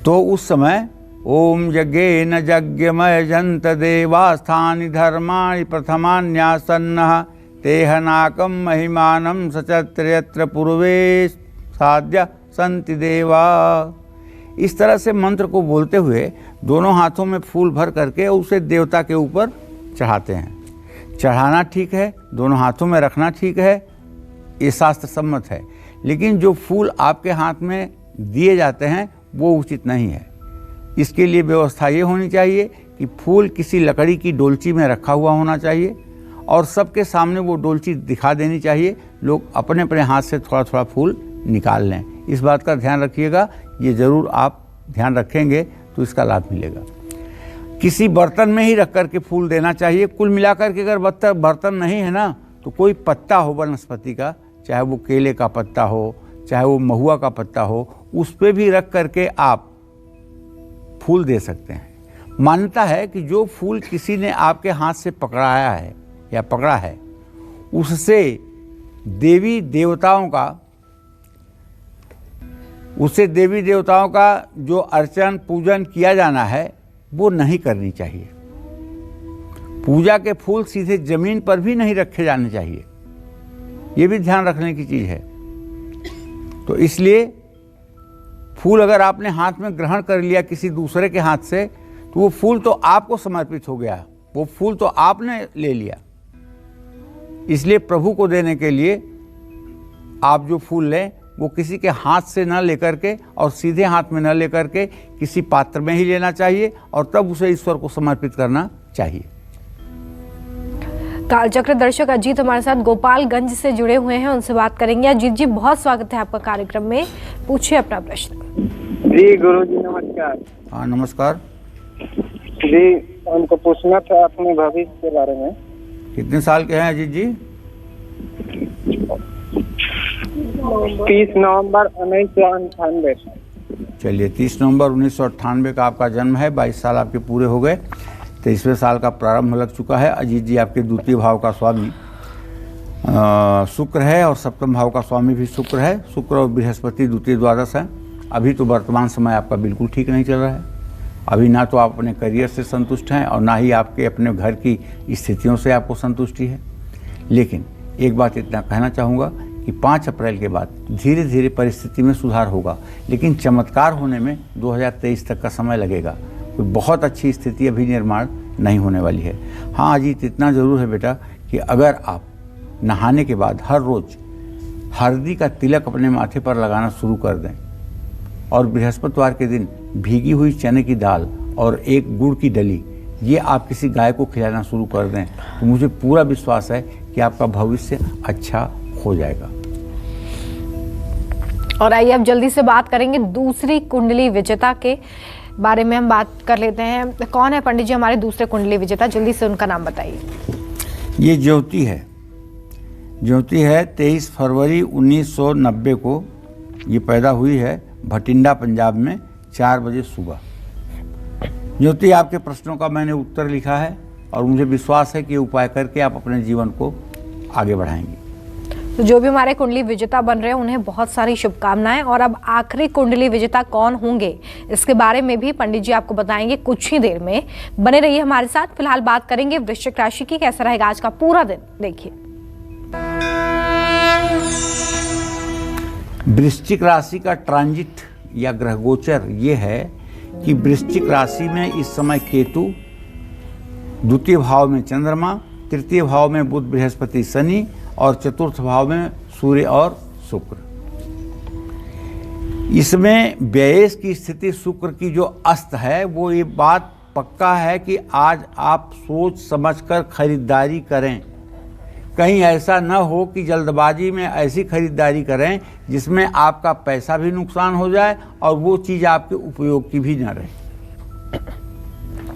तो उस समय ओम यज्ञेन यज्ञमय जंत देवास्थानि धर्माणि प्रथमान्यासन्नः तेहनाकम महिमानम सचत्रयत्र पूर्वे साध्य संति देवा। इस तरह से मंत्र को बोलते हुए दोनों हाथों में फूल भर करके उसे देवता के ऊपर चढ़ाते हैं। चढ़ाना ठीक है, दोनों हाथों में रखना ठीक है, ये शास्त्र सम्मत है, लेकिन जो फूल आपके हाथ में दिए जाते हैं वो उचित नहीं है। इसके लिए व्यवस्था ये होनी चाहिए कि फूल किसी लकड़ी की डोलची में रखा हुआ होना चाहिए और सबके सामने वो डोलची दिखा देनी चाहिए। लोग अपने अपने हाथ से थोड़ा थोड़ा फूल निकाल लें। इस बात का ध्यान रखिएगा, ये ज़रूर आप ध्यान रखेंगे तो इसका लाभ मिलेगा। किसी बर्तन में ही रख कर के फूल देना चाहिए। कुल मिलाकर के अगर बर्तन नहीं है ना तो कोई पत्ता हो वनस्पति का, चाहे वो केले का पत्ता हो, चाहे वो महुआ का पत्ता हो, उस पर भी रख करके आप फूल दे सकते हैं। मान्यता है कि जो फूल किसी ने आपके हाथ से पकड़ाया है या पकड़ा है उससे देवी देवताओं का जो अर्चन पूजन किया जाना है वो नहीं करनी चाहिए। पूजा के फूल सीधे जमीन पर भी नहीं रखे जाने चाहिए, ये भी ध्यान रखने की चीज़ है। तो इसलिए फूल अगर आपने हाथ में ग्रहण कर लिया किसी दूसरे के हाथ से तो वो फूल तो आपको समर्पित हो गया, वो फूल तो आपने ले लिया। इसलिए प्रभु को देने के लिए आप जो फूल लें वो किसी के हाथ से न लेकर के और सीधे हाथ में न लेकर के किसी पात्र में ही लेना चाहिए और तब उसे ईश्वर को समर्पित करना चाहिए। कालचक्र दर्शक अजीत हमारे साथ गोपालगंज से जुड़े हुए हैं, उनसे बात करेंगे। अजीत जी, बहुत स्वागत है आपका कार्यक्रम में, पूछिए अपना प्रश्न। जी गुरु जी नमस्कार। हाँ नमस्कार जी, हमको पूछना था अपने भविष्य के बारे में। कितने साल के हैं अजीत जी? 30 नवंबर 1998। चलिए, 30 नवंबर 1998 का आपका जन्म है। 22 साल आपके पूरे हो गए, 23वें साल का प्रारंभ लग चुका है। अजीत जी, आपके द्वितीय भाव का स्वामी शुक्र है और सप्तम भाव का स्वामी भी शुक्र है। शुक्र और बृहस्पति द्वितीय द्वादश है। अभी तो वर्तमान समय आपका बिल्कुल ठीक नहीं चल रहा है। अभी ना तो आप अपने करियर से संतुष्ट हैं और ना ही आपके अपने घर की स्थितियों से आपको संतुष्टि है। लेकिन एक बात इतना कहना चाहूँगा कि 5 अप्रैल के बाद धीरे धीरे परिस्थिति में सुधार होगा, लेकिन चमत्कार होने में 2023 तक का समय लगेगा। कोई बहुत अच्छी स्थिति अभी निर्माण नहीं होने वाली है। हाँ अजीत, इतना ज़रूर है बेटा कि अगर आप नहाने के बाद हर रोज़ हल्दी का तिलक अपने माथे पर लगाना शुरू कर दें और बृहस्पतिवार के दिन भीगी हुई चने की दाल और एक गुड़ की डली ये आप किसी गाय को खिलाना शुरू कर दें तो मुझे पूरा विश्वास है कि आपका भविष्य अच्छा हो जाएगा। और आइए अब जल्दी से बात करेंगे दूसरी कुंडली विजेता के बारे में। हम बात कर लेते हैं, कौन है पंडित जी हमारे दूसरे कुंडली विजेता? जल्दी से उनका नाम बताइए। ये ज्योति है। ज्योति है 23 फरवरी 1990 को ये पैदा हुई है भटिंडा पंजाब में 4 बजे सुबह। ज्योति, आपके प्रश्नों का मैंने उत्तर लिखा है और मुझे विश्वास है कि ये उपाय करके आप अपने जीवन को आगे बढ़ाएंगे। तो जो भी हमारे कुंडली विजेता बन रहे हैं उन्हें बहुत सारी शुभकामनाएं। और अब आखिरी कुंडली विजेता कौन होंगे इसके बारे में भी पंडित जी आपको बताएंगे कुछ ही देर में। बने रहिए हमारे साथ। फिलहाल बात करेंगे वृश्चिक राशि की, कैसा रहेगा आज का पूरा दिन, देखिए। वृश्चिक राशि का ट्रांजिट या ग्रह गोचर ये है कि वृश्चिक राशि में इस समय केतु, द्वितीय भाव में चंद्रमा, तृतीय भाव में बुध बृहस्पति शनि और चतुर्थ भाव में सूर्य और शुक्र। इसमें व्ययेश की स्थिति शुक्र की जो अस्त है वो ये बात पक्का है कि आज आप सोच समझकर खरीदारी करें। कहीं ऐसा न हो कि जल्दबाजी में ऐसी खरीदारी करें जिसमें आपका पैसा भी नुकसान हो जाए और वो चीज़ आपके उपयोग की भी न रहे।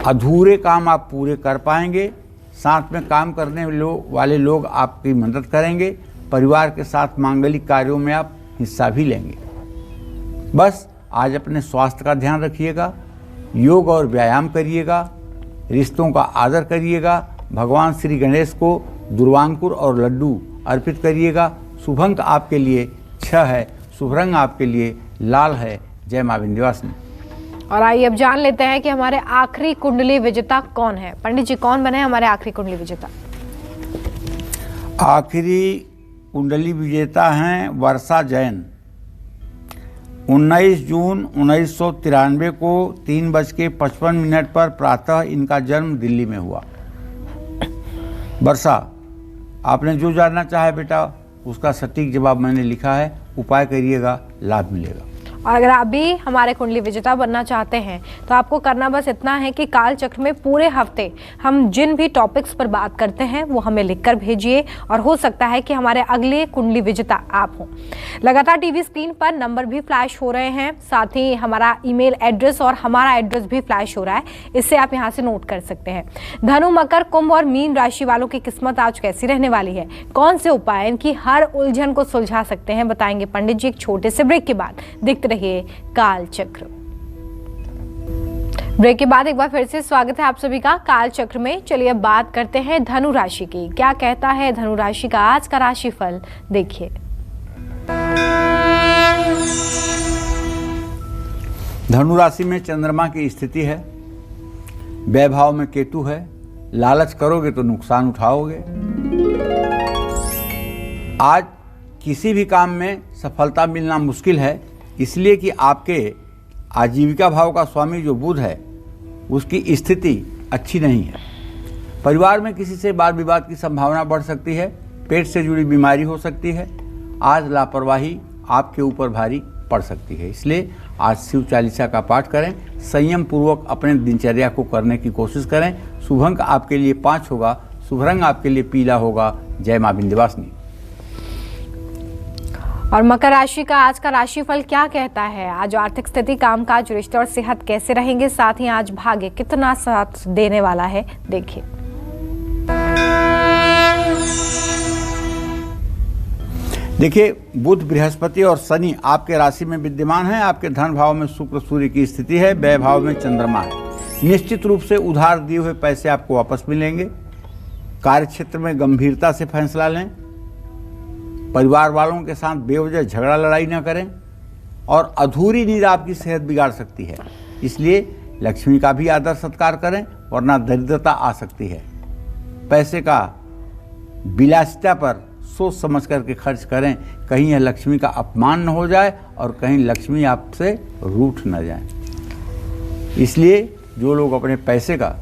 अधूरे काम आप पूरे कर पाएंगे, साथ में काम करने वाले लोग आपकी मदद करेंगे, परिवार के साथ मांगलिक कार्यों में आप हिस्सा भी लेंगे। बस आज अपने स्वास्थ्य का ध्यान रखिएगा, योग और व्यायाम करिएगा, रिश्तों का आदर करिएगा, भगवान श्री गणेश को दुर्वांकुर और लड्डू अर्पित करिएगा। शुभ अंक आपके लिए 6 है, शुभ रंग आपके लिए लाल है। जय मां विंध्यवासिनी। और आइए अब जान लेते हैं कि हमारे आखिरी कुंडली विजेता कौन है। पंडित जी, कौन बने हमारे आखिरी कुंडली विजेता? आखिरी कुंडली विजेता हैं वर्षा जैन। 19 जून 1993 को 3:55 पर प्रातः इनका जन्म दिल्ली में हुआ। वर्षा, आपने जो जानना चाहे बेटा उसका सटीक जवाब मैंने लिखा है। उपाय करिएगा, लाभ मिलेगा। और अगर आप भी हमारे कुंडली विजेता बनना चाहते हैं तो आपको करना बस इतना है कि काल चक्र में पूरे हफ्ते हम जिन भी टॉपिक्स पर बात करते हैं वो हमें लिखकर भेजिए और हो सकता है कि हमारे अगले कुंडली विजेता आप हों। लगातार टीवी स्क्रीन पर नंबर भी फ्लैश हो रहे हैं, साथ ही हमारा ईमेल एड्रेस और हमारा एड्रेस भी फ्लैश हो रहा है, इससे आप यहाँ से नोट कर सकते हैं। धनु, मकर, कुंभ और मीन राशि वालों की किस्मत आज कैसी रहने वाली है, कौन से उपाय इनकी हर उलझन को सुलझा सकते हैं, बताएंगे पंडित जी एक छोटे से ब्रेक के बाद। देखते रहिए काल चक्र। ब्रेक के बाद एक बार फिर से स्वागत है आप सभी का काल चक्र में। चलिए अब बात करते हैं धनु राशि की। क्या कहता है धनु राशि का आज का राशिफल, देखिए। धनु राशि में चंद्रमा की स्थिति है, वैभाव में केतु है। लालच करोगे तो नुकसान उठाओगे। आज किसी भी काम में सफलता मिलना मुश्किल है, इसलिए कि आपके आजीविका भाव का स्वामी जो बुध है उसकी स्थिति अच्छी नहीं है। परिवार में किसी से वाद विवाद की संभावना बढ़ सकती है। पेट से जुड़ी बीमारी हो सकती है। आज लापरवाही आपके ऊपर भारी पड़ सकती है, इसलिए आज शिव चालीसा का पाठ करें। संयम पूर्वक अपने दिनचर्या को करने की कोशिश करें। शुभ अंक आपके लिए 5 होगा, शुभ रंग आपके लिए पीला होगा। जय मां विंध्यवासिनी। और मकर राशि का आज का राशिफल क्या कहता है? आज आर्थिक स्थिति, कामकाज, रिश्ते और सेहत कैसे रहेंगे, साथ ही आज भाग्य कितना साथ देने वाला है, देखिए। देखिए, बुध, बृहस्पति और शनि आपके राशि में विद्यमान है। आपके धन भाव में शुक्र सूर्य की स्थिति है, व्यय भाव में चंद्रमा है। निश्चित रूप से उधार दिए हुए पैसे आपको वापस मिलेंगे। कार्य क्षेत्र में गंभीरता से फैसला लें। परिवार वालों के साथ बेवजह झगड़ा लड़ाई न करें और अधूरी नींद आपकी सेहत बिगाड़ सकती है, इसलिए लक्ष्मी का भी आदर सत्कार करें, वरना दरिद्रता आ सकती है। पैसे का विलासिता पर सोच समझ करके खर्च करें, कहीं यह लक्ष्मी का अपमान न हो जाए और कहीं लक्ष्मी आपसे रूठ न जाए। इसलिए जो लोग अपने पैसे का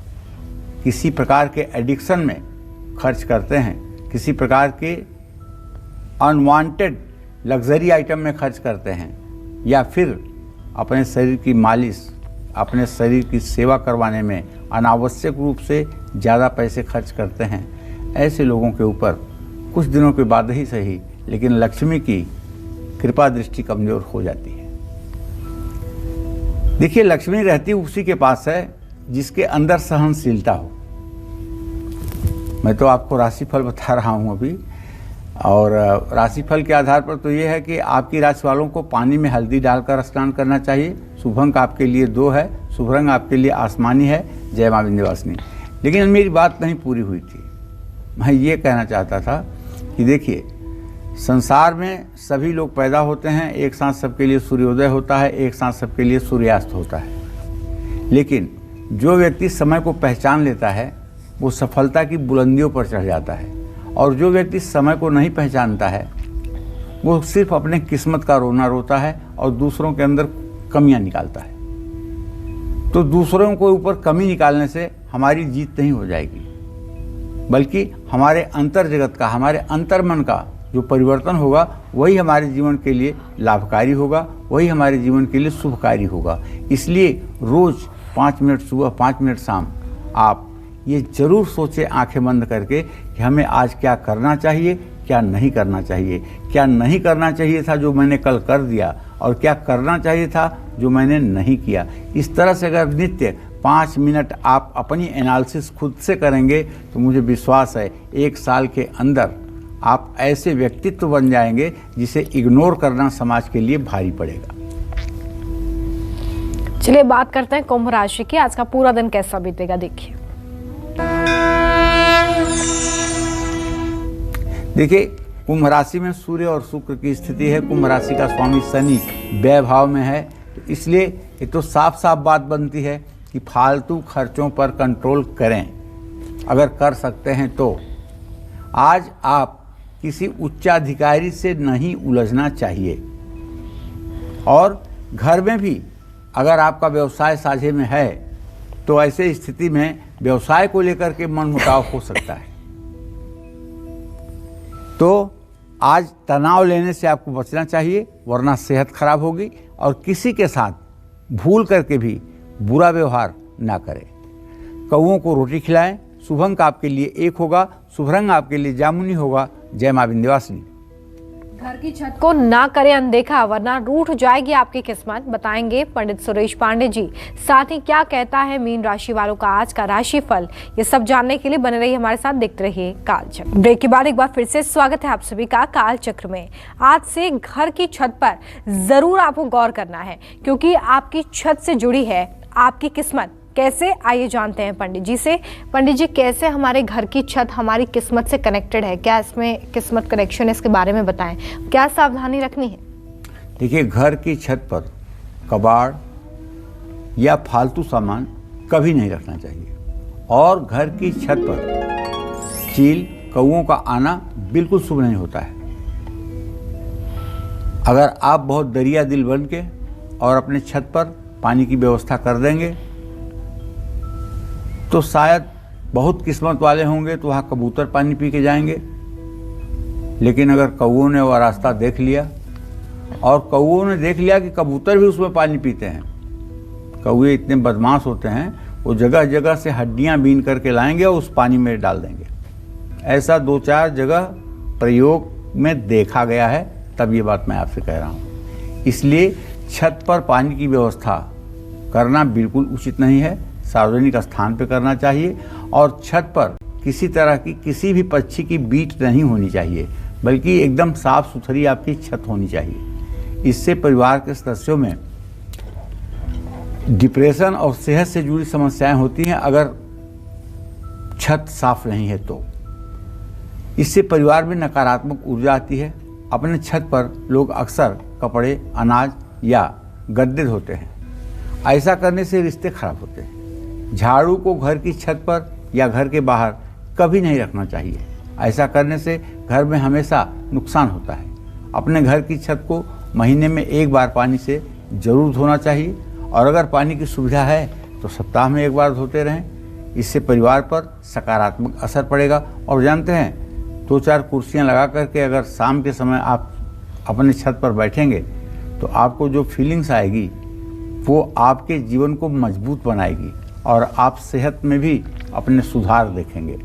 किसी प्रकार के एडिक्शन में खर्च करते हैं, किसी प्रकार के अनवांटेड लग्जरी आइटम में खर्च करते हैं या फिर अपने शरीर की मालिश, अपने शरीर की सेवा करवाने में अनावश्यक रूप से ज़्यादा पैसे खर्च करते हैं, ऐसे लोगों के ऊपर कुछ दिनों के बाद ही सही लेकिन लक्ष्मी की कृपा दृष्टि कमजोर हो जाती है। देखिए, लक्ष्मी रहती उसी के पास है जिसके अंदर सहनशीलता हो। मैं तो आपको राशिफल बता रहा हूँ अभी, और राशिफल के आधार पर तो ये है कि आपकी राशि वालों को पानी में हल्दी डालकर स्नान करना चाहिए। शुभ अंक आपके लिए 2 है, शुभ रंग आपके लिए आसमानी है। जय मां विंध्यवासिनी। लेकिन मेरी बात नहीं पूरी हुई थी। मैं ये कहना चाहता था कि देखिए, संसार में सभी लोग पैदा होते हैं, एक साथ सबके लिए सूर्योदय होता है, एक साथ सबके लिए सूर्यास्त होता है। लेकिन जो व्यक्ति समय को पहचान लेता है वो सफलता की बुलंदियों पर चढ़ जाता है, और जो व्यक्ति समय को नहीं पहचानता है वो सिर्फ अपने किस्मत का रोना रोता है और दूसरों के अंदर कमियां निकालता है। तो दूसरों के ऊपर कमी निकालने से हमारी जीत नहीं हो जाएगी, बल्कि हमारे अंतर जगत का, हमारे अंतर मन का जो परिवर्तन होगा वही हमारे जीवन के लिए लाभकारी होगा, वही हमारे जीवन के लिए शुभकारी होगा। इसलिए रोज़ 5 मिनट सुबह, 5 मिनट शाम आप ये जरूर सोचें आंखें बंद करके कि हमें आज क्या करना चाहिए, क्या नहीं करना चाहिए। क्या नहीं करना चाहिए था जो मैंने कल कर दिया, और क्या करना चाहिए था जो मैंने नहीं किया। इस तरह से अगर नित्य 5 मिनट आप अपनी एनालिसिस खुद से करेंगे तो मुझे विश्वास है 1 साल के अंदर आप ऐसे व्यक्तित्व बन जाएंगे जिसे इग्नोर करना समाज के लिए भारी पड़ेगा। चलिए बात करते हैं कुंभ राशि की। आज का पूरा दिन कैसा बीतेगा देखिए। देखिए, कुंभ राशि में सूर्य और शुक्र की स्थिति है। कुंभ राशि का स्वामी शनि व्यय भाव में है, तो इसलिए ये तो साफ साफ बात बनती है कि फालतू खर्चों पर कंट्रोल करें, अगर कर सकते हैं तो। आज आप किसी उच्चाधिकारी से नहीं उलझना चाहिए, और घर में भी अगर आपका व्यवसाय साझे में है तो ऐसे स्थिति में व्यवसाय को लेकर के मनमुटाव हो सकता है। तो आज तनाव लेने से आपको बचना चाहिए, वरना सेहत खराब होगी। और किसी के साथ भूल करके भी बुरा व्यवहार ना करें। कौओं को रोटी खिलाएं। शुभ अंक आपके लिए 1 होगा, शुभ रंग आपके लिए जामुनी होगा। जय मां विंध्यवासिनी। घर की छत को ना करें अनदेखा, वरना रूठ जाएगी आपकी किस्मत। बताएंगे पंडित सुरेश पांडे जी। साथ ही क्या कहता है मीन राशि वालों का आज का राशिफल, ये सब जानने के लिए बने रहिए हमारे साथ, देखते रहिए काल चक्र। ब्रेक के बाद एक बार फिर से स्वागत है आप सभी का काल चक्र में। आज से घर की छत पर जरूर आपको गौर करना है, क्योंकि आपकी छत से जुड़ी है आपकी किस्मत। कैसे, आइए जानते हैं पंडित जी से। पंडित जी, कैसे हमारे घर की छत हमारी किस्मत से कनेक्टेड है? क्या इसमें किस्मत कनेक्शन है, इसके बारे में बताएं। क्या सावधानी रखनी है? देखिए, घर की छत पर कबाड़ या फालतू सामान कभी नहीं रखना चाहिए, और घर की छत पर चील, कौओं का आना बिल्कुल शुभ नहीं होता है। अगर आप बहुत दरिया दिल बन के और अपने छत पर पानी की व्यवस्था कर देंगे तो शायद बहुत किस्मत वाले होंगे तो वहाँ कबूतर पानी पी के जाएंगे। लेकिन अगर कौओं ने वह रास्ता देख लिया, और कौओं ने देख लिया कि कबूतर भी उसमें पानी पीते हैं, कौए इतने बदमाश होते हैं, वो जगह जगह से हड्डियाँ बीन करके लाएंगे और उस पानी में डाल देंगे। ऐसा 2-4 जगह प्रयोग में देखा गया है, तब ये बात मैं आपसे कह रहा हूँ। इसलिए छत पर पानी की व्यवस्था करना बिल्कुल उचित नहीं है, सार्वजनिक स्थान पर करना चाहिए। और छत पर किसी तरह की किसी भी पक्षी की बीट नहीं होनी चाहिए, बल्कि एकदम साफ सुथरी आपकी छत होनी चाहिए। इससे परिवार के सदस्यों में डिप्रेशन और सेहत से जुड़ी समस्याएं होती हैं अगर छत साफ नहीं है तो। इससे परिवार में नकारात्मक ऊर्जा आती है। अपने छत पर लोग अक्सर कपड़े, अनाज या गद्दे धोते हैं। ऐसा करने से रिश्ते खराब होते हैं। झाड़ू को घर की छत पर या घर के बाहर कभी नहीं रखना चाहिए। ऐसा करने से घर में हमेशा नुकसान होता है। अपने घर की छत को महीने में 1 बार पानी से जरूर धोना चाहिए, और अगर पानी की सुविधा है तो सप्ताह में 1 बार धोते रहें। इससे परिवार पर सकारात्मक असर पड़ेगा। और जानते हैं, 2-4 कुर्सियां लगा करके अगर शाम के समय आप अपने छत पर बैठेंगे तो आपको जो फीलिंग्स आएगी वो आपके जीवन को मजबूत बनाएगी, और आप सेहत में भी अपने सुधार देखेंगे।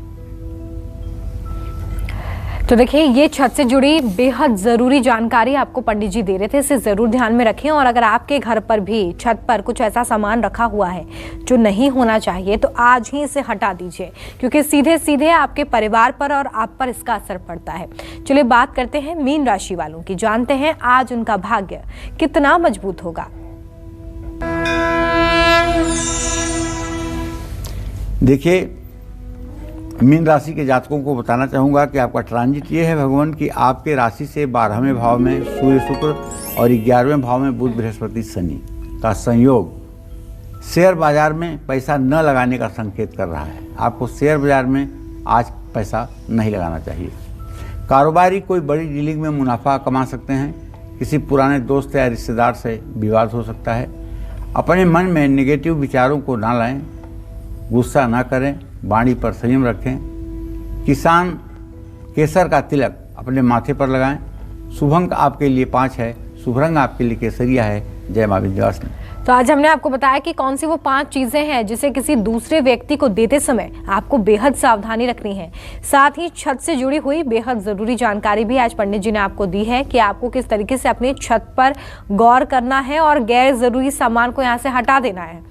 तो देखिए, ये छत से जुड़ी बेहद ज़रूरी जानकारी आपको पंडित जी दे रहे थे, इसे ज़रूर ध्यान में रखें। और अगर आपके घर पर भी छत पर कुछ ऐसा सामान रखा हुआ है जो नहीं होना चाहिए तो आज ही इसे हटा दीजिए, क्योंकि सीधे सीधे आपके परिवार पर और आप पर इसका असर पड़ता है। चलिए बात करते हैं मीन राशि वालों की, जानते हैं आज उनका भाग्य कितना मजबूत होगा। देखिए, मीन राशि के जातकों को बताना चाहूँगा कि आपका ट्रांजिट ये है भगवान कि आपके राशि से 12वें भाव में सूर्य शुक्र और 11वें भाव में बुध बृहस्पति शनि का संयोग शेयर बाजार में पैसा न लगाने का संकेत कर रहा है। आपको शेयर बाजार में आज पैसा नहीं लगाना चाहिए। कारोबारी कोई बड़ी डीलिंग में मुनाफा कमा सकते हैं। किसी पुराने दोस्त या रिश्तेदार से विवाद हो सकता है। अपने मन में नेगेटिव विचारों को ना लाएं, गुस्सा ना करें, वाणी पर संयम रखें। किसान केसर का तिलक अपने माथे पर लगाएं। शुभ अंक आपके लिए 5 है, शुभ रंग आपके लिए केसरिया है। जय मां विंध्यवासिनी। तो आज हमने आपको बताया कि कौन सी वो 5 चीजें हैं जिसे किसी दूसरे व्यक्ति को देते समय आपको बेहद सावधानी रखनी है। साथ ही छत से जुड़ी हुई बेहद जरूरी जानकारी भी आज पंडित जी ने आपको दी है कि आपको किस तरीके से अपनी छत पर गौर करना है और गैर जरूरी सामान को यहाँ से हटा देना है।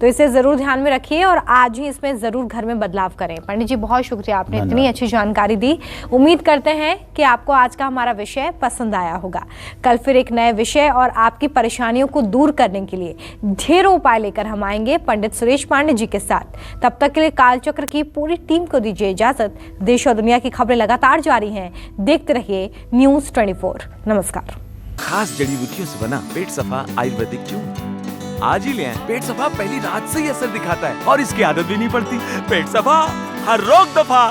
तो इसे जरूर ध्यान में रखिए और आज ही इसमें जरूर घर में बदलाव करें। पंडित जी, बहुत शुक्रिया, आपने इतनी अच्छी जानकारी दी। उम्मीद करते हैं कि आपको आज का हमारा विषय पसंद आया होगा। कल फिर एक नए विषय और आपकी परेशानियों को दूर करने के लिए ढेरों उपाय लेकर हम आएंगे पंडित सुरेश पांडे जी के साथ। तब तक के लिए कालचक्र की पूरी टीम को दीजिए इजाजत। देश और दुनिया की खबरें लगातार जारी हैं, देखते रहिए न्यूज़ 24। नमस्कार। खास जड़ी बूटियों से बना पेट सफा आयुर्वेदिक चूर्ण आज ही ले आएं। पेट सफा पहली रात से ही असर दिखाता है और इसकी आदत भी नहीं पड़ती। पेट सफा, हर रोग दफा।